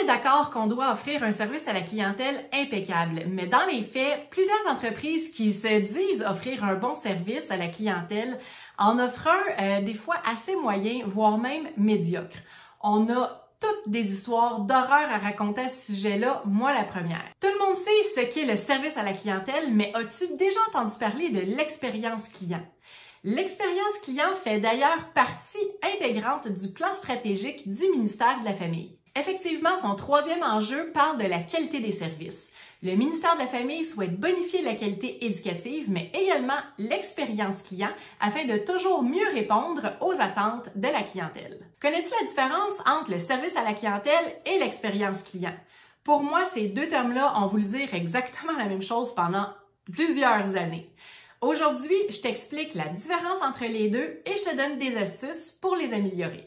d'accord qu'on doit offrir un service à la clientèle impeccable, mais dans les faits, plusieurs entreprises qui se disent offrir un bon service à la clientèle en offrent un des fois assez moyen, voire même médiocre. On a toutes des histoires d'horreur à raconter à ce sujet-là, moi la première. Tout le monde sait ce qu'est le service à la clientèle, mais as-tu déjà entendu parler de l'expérience client? L'expérience client fait d'ailleurs partie intégrante du plan stratégique du ministère de la Famille. Effectivement, son troisième enjeu parle de la qualité des services. Le ministère de la Famille souhaite bonifier la qualité éducative, mais également l'expérience client afin de toujours mieux répondre aux attentes de la clientèle. Connais-tu la différence entre le service à la clientèle et l'expérience client? Pour moi, ces deux termes-là ont voulu dire exactement la même chose pendant plusieurs années. Aujourd'hui, je t'explique la différence entre les deux et je te donne des astuces pour les améliorer.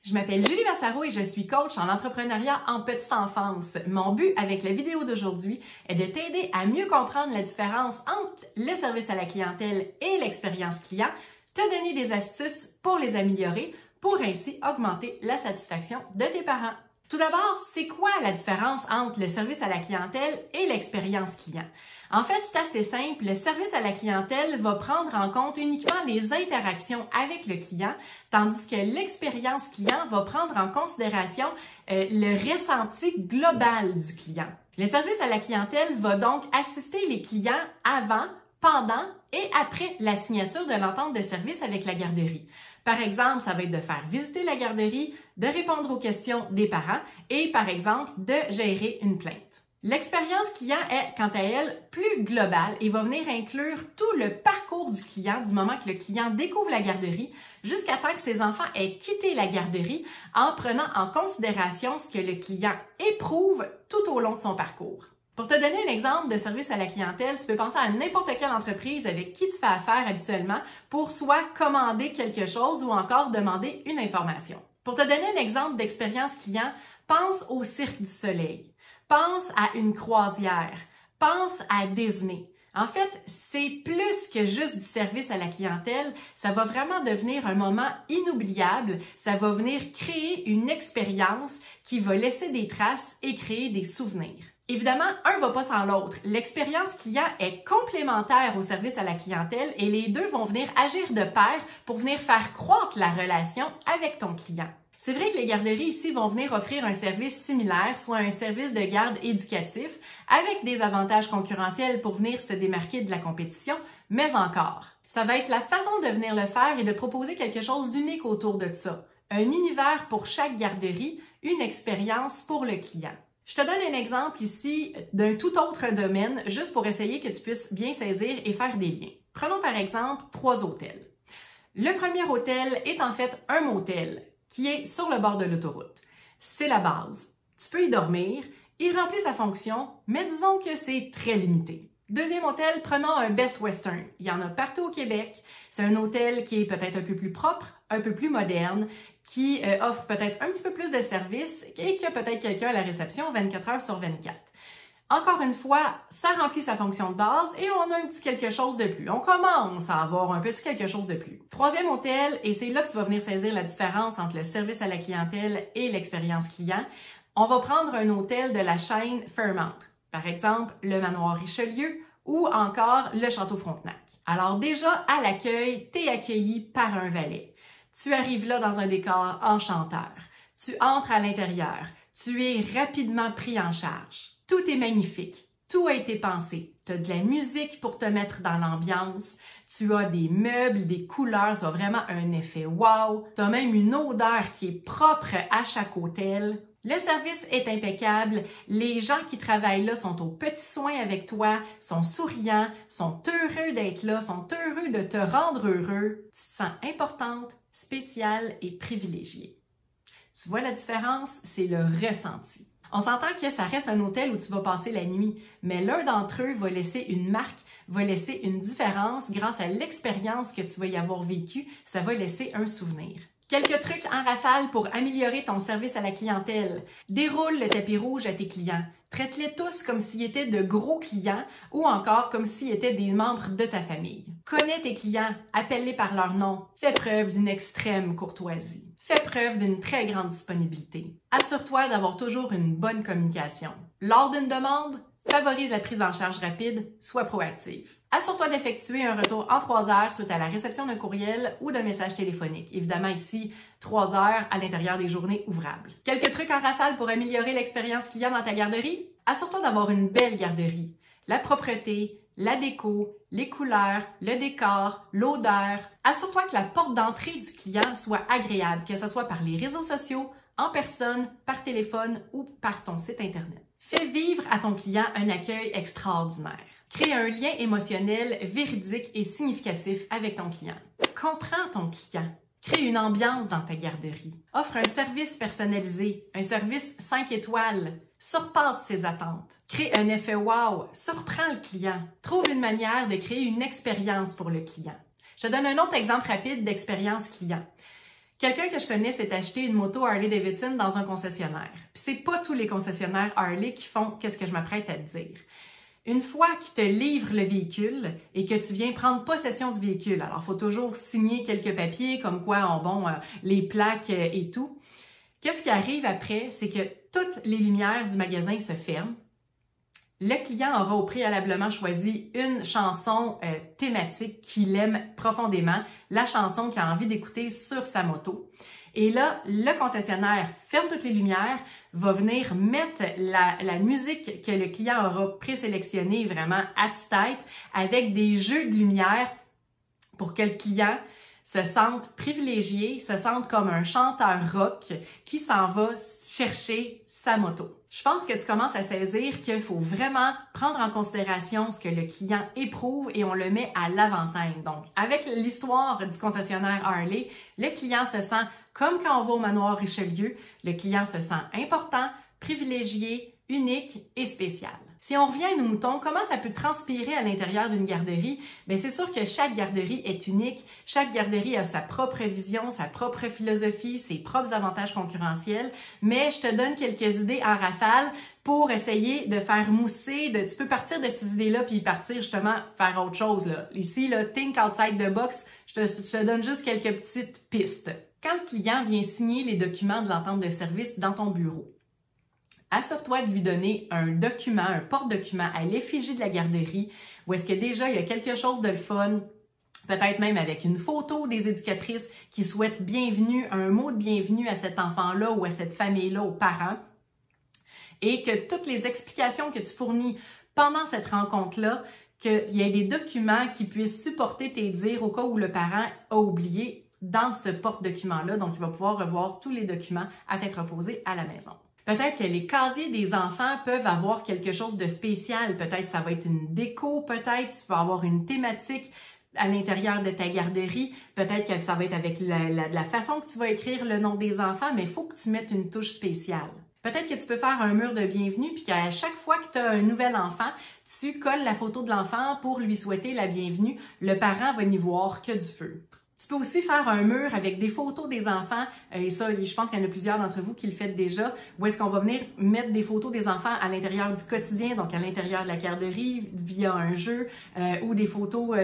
Je m'appelle Julie Vassaro et je suis coach en entrepreneuriat en petite enfance. Mon but avec la vidéo d'aujourd'hui est de t'aider à mieux comprendre la différence entre le service à la clientèle et l'expérience client, te donner des astuces pour les améliorer, pour ainsi augmenter la satisfaction de tes parents. Tout d'abord, c'est quoi la différence entre le service à la clientèle et l'expérience client? En fait, c'est assez simple. Le service à la clientèle va prendre en compte uniquement les interactions avec le client, tandis que l'expérience client va prendre en considération le ressenti global du client. Le service à la clientèle va donc assister les clients avant, pendant et après la signature de l'entente de service avec la garderie. Par exemple, ça va être de faire visiter la garderie, de répondre aux questions des parents et, par exemple, de gérer une plainte. L'expérience client est, quant à elle, plus globale et va venir inclure tout le parcours du client du moment que le client découvre la garderie jusqu'à temps que ses enfants aient quitté la garderie en prenant en considération ce que le client éprouve tout au long de son parcours. Pour te donner un exemple de service à la clientèle, tu peux penser à n'importe quelle entreprise avec qui tu fais affaire habituellement pour soit commander quelque chose ou encore demander une information. Pour te donner un exemple d'expérience client, pense au Cirque du Soleil, pense à une croisière, pense à Disney. En fait, c'est plus que juste du service à la clientèle, ça va vraiment devenir un moment inoubliable, ça va venir créer une expérience qui va laisser des traces et créer des souvenirs. Évidemment, un va pas sans l'autre. L'expérience client est complémentaire au service à la clientèle et les deux vont venir agir de pair pour venir faire croître la relation avec ton client. C'est vrai que les garderies ici vont venir offrir un service similaire, soit un service de garde éducatif, avec des avantages concurrentiels pour venir se démarquer de la compétition, mais encore. Ça va être la façon de venir le faire et de proposer quelque chose d'unique autour de ça. Un univers pour chaque garderie, une expérience pour le client. Je te donne un exemple ici d'un tout autre domaine, juste pour essayer que tu puisses bien saisir et faire des liens. Prenons par exemple 3 hôtels. Le premier hôtel est en fait un motel qui est sur le bord de l'autoroute. C'est la base. Tu peux y dormir, il remplit sa fonction, mais disons que c'est très limité. Deuxième hôtel, prenons un Best Western. Il y en a partout au Québec. C'est un hôtel qui est peut-être un peu plus propre, un peu plus moderne, qui offre peut-être un petit peu plus de services et qui a peut-être quelqu'un à la réception 24 heures sur 24. Encore une fois, ça remplit sa fonction de base et on a un petit quelque chose de plus. On commence à avoir un petit quelque chose de plus. Troisième hôtel, et c'est là que tu vas venir saisir la différence entre le service à la clientèle et l'expérience client, on va prendre un hôtel de la chaîne Fairmont. Par exemple, le Manoir Richelieu ou encore le Château Frontenac. Alors déjà, à l'accueil, tu es accueilli par un valet. Tu arrives là dans un décor enchanteur. Tu entres à l'intérieur. Tu es rapidement pris en charge. Tout est magnifique. Tout a été pensé. Tu as de la musique pour te mettre dans l'ambiance. Tu as des meubles, des couleurs, ça a vraiment un effet wow. Tu as même une odeur qui est propre à chaque hôtel. Le service est impeccable. Les gens qui travaillent là sont aux petits soins avec toi, sont souriants, sont heureux d'être là, sont heureux de te rendre heureux. Tu te sens importante, spéciale et privilégiée. Tu vois la différence? C'est le ressenti. On s'entend que ça reste un hôtel où tu vas passer la nuit, mais l'un d'entre eux va laisser une marque, va laisser une différence grâce à l'expérience que tu vas y avoir vécue, ça va laisser un souvenir. Quelques trucs en rafale pour améliorer ton service à la clientèle. Déroule le tapis rouge à tes clients. Traite-les tous comme s'ils étaient de gros clients ou encore comme s'ils étaient des membres de ta famille. Connais tes clients, appelle-les par leur nom. Fais preuve d'une extrême courtoisie. Fais preuve d'une très grande disponibilité. Assure-toi d'avoir toujours une bonne communication. Lors d'une demande, favorise la prise en charge rapide, sois proactive. Assure-toi d'effectuer un retour en 3 heures suite à la réception d'un courriel ou d'un message téléphonique. Évidemment, ici, 3 heures à l'intérieur des journées ouvrables. Quelques trucs en rafale pour améliorer l'expérience client dans ta garderie? Assure-toi d'avoir une belle garderie. La propreté, la déco, les couleurs, le décor, l'odeur. Assure-toi que la porte d'entrée du client soit agréable, que ce soit par les réseaux sociaux, en personne, par téléphone ou par ton site Internet. Fais vivre à ton client un accueil extraordinaire. Crée un lien émotionnel, véridique et significatif avec ton client. Comprends ton client. Crée une ambiance dans ta garderie. Offre un service personnalisé, un service 5 étoiles. Surpasse ses attentes. Crée un effet wow. Surprends le client. Trouve une manière de créer une expérience pour le client. Je te donne un autre exemple rapide d'expérience client. Quelqu'un que je connais s'est acheté une moto Harley-Davidson dans un concessionnaire. Puis c'est pas tous les concessionnaires Harley qui font qu'est-ce que je m'apprête à te dire. Une fois qu'ils te livrent le véhicule et que tu viens prendre possession du véhicule, alors il faut toujours signer quelques papiers comme quoi les plaques et tout. Qu'est-ce qui arrive après? C'est que toutes les lumières du magasin se ferment. Le client aura au préalablement choisi une chanson thématique qu'il aime profondément, la chanson qu'il a envie d'écouter sur sa moto. Et là, le concessionnaire ferme toutes les lumières, va venir mettre la musique que le client aura présélectionnée vraiment à tue-tête avec des jeux de lumière pour que le client se sente privilégié, se sente comme un chanteur rock qui s'en va chercher sa moto. Je pense que tu commences à saisir qu'il faut vraiment prendre en considération ce que le client éprouve et on le met à l'avant-scène. Donc, avec l'histoire du concessionnaire Harley, le client se sent comme quand on va au manoir Richelieu, le client se sent important, privilégié, unique et spécial. Si on revient à nos moutons, comment ça peut transpirer à l'intérieur d'une garderie? Bien, c'est sûr que chaque garderie est unique, chaque garderie a sa propre vision, sa propre philosophie, ses propres avantages concurrentiels, mais je te donne quelques idées en rafale pour essayer de faire mousser, tu peux partir de ces idées-là puis partir justement faire autre chose, là. Ici, là, think outside the box, je te donne juste quelques petites pistes. Quand le client vient signer les documents de l'entente de service dans ton bureau, assure-toi de lui donner un document, un porte-document à l'effigie de la garderie où est-ce que déjà il y a quelque chose de le fun, peut-être même avec une photo des éducatrices qui souhaitent bienvenue, un mot de bienvenue à cet enfant-là ou à cette famille-là, aux parents, et que toutes les explications que tu fournis pendant cette rencontre-là, qu'il y ait des documents qui puissent supporter tes dires au cas où le parent a oublié dans ce porte-document-là. Donc, il va pouvoir revoir tous les documents à t'être reposés à la maison. Peut-être que les casiers des enfants peuvent avoir quelque chose de spécial. Peut-être ça va être une déco, peut-être tu vas avoir une thématique à l'intérieur de ta garderie. Peut-être que ça va être avec la façon que tu vas écrire le nom des enfants, mais il faut que tu mettes une touche spéciale. Peut-être que tu peux faire un mur de bienvenue, puis qu'à chaque fois que tu as un nouvel enfant, tu colles la photo de l'enfant pour lui souhaiter la bienvenue. Le parent va n'y voir que du feu. Tu peux aussi faire un mur avec des photos des enfants, et ça, je pense qu'il y en a plusieurs d'entre vous qui le faites déjà, où est-ce qu'on va venir mettre des photos des enfants à l'intérieur du quotidien, donc à l'intérieur de la garderie, via un jeu, ou des photos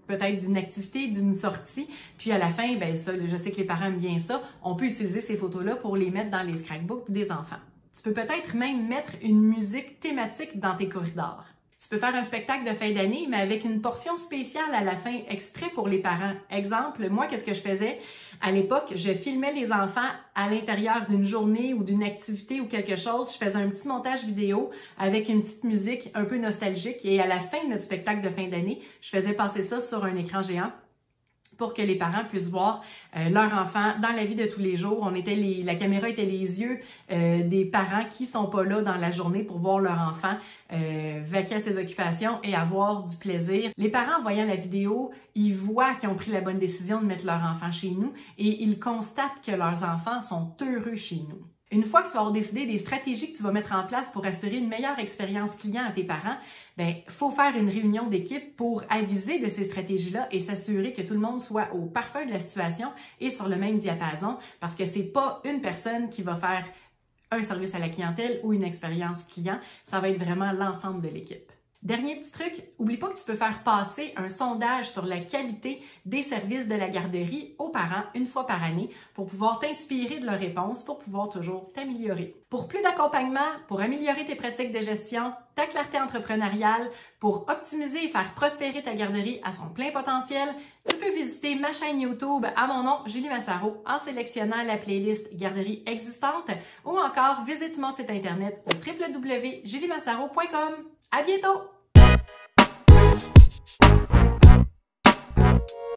peut-être d'une activité, d'une sortie. Puis à la fin, ben ça, je sais que les parents aiment bien ça, on peut utiliser ces photos-là pour les mettre dans les scrapbooks des enfants. Tu peux peut-être même mettre une musique thématique dans tes corridors. Tu peux faire un spectacle de fin d'année, mais avec une portion spéciale à la fin, exprès pour les parents. Exemple, moi, qu'est-ce que je faisais? À l'époque, je filmais les enfants à l'intérieur d'une journée ou d'une activité ou quelque chose. Je faisais un petit montage vidéo avec une petite musique un peu nostalgique et à la fin de notre spectacle de fin d'année, je faisais passer ça sur un écran géant pour que les parents puissent voir leur enfant dans la vie de tous les jours. La caméra était les yeux des parents qui sont pas là dans la journée pour voir leur enfant vaquer à ses occupations et avoir du plaisir. Les parents, en voyant la vidéo, ils voient qu'ils ont pris la bonne décision de mettre leur enfant chez nous et ils constatent que leurs enfants sont heureux chez nous. Une fois que tu vas avoir décidé des stratégies que tu vas mettre en place pour assurer une meilleure expérience client à tes parents, faut faire une réunion d'équipe pour aviser de ces stratégies-là et s'assurer que tout le monde soit au parfum de la situation et sur le même diapason, parce que c'est pas une personne qui va faire un service à la clientèle ou une expérience client, ça va être vraiment l'ensemble de l'équipe. Dernier petit truc, oublie pas que tu peux faire passer un sondage sur la qualité des services de la garderie aux parents une fois par année pour pouvoir t'inspirer de leurs réponses, pour pouvoir toujours t'améliorer. Pour plus d'accompagnement, pour améliorer tes pratiques de gestion, ta clarté entrepreneuriale, pour optimiser et faire prospérer ta garderie à son plein potentiel, tu peux visiter ma chaîne YouTube à mon nom, Julie Massaro, en sélectionnant la playlist Garderie existante ou encore visite mon site internet au www.juliemassaro.com. À bientôt!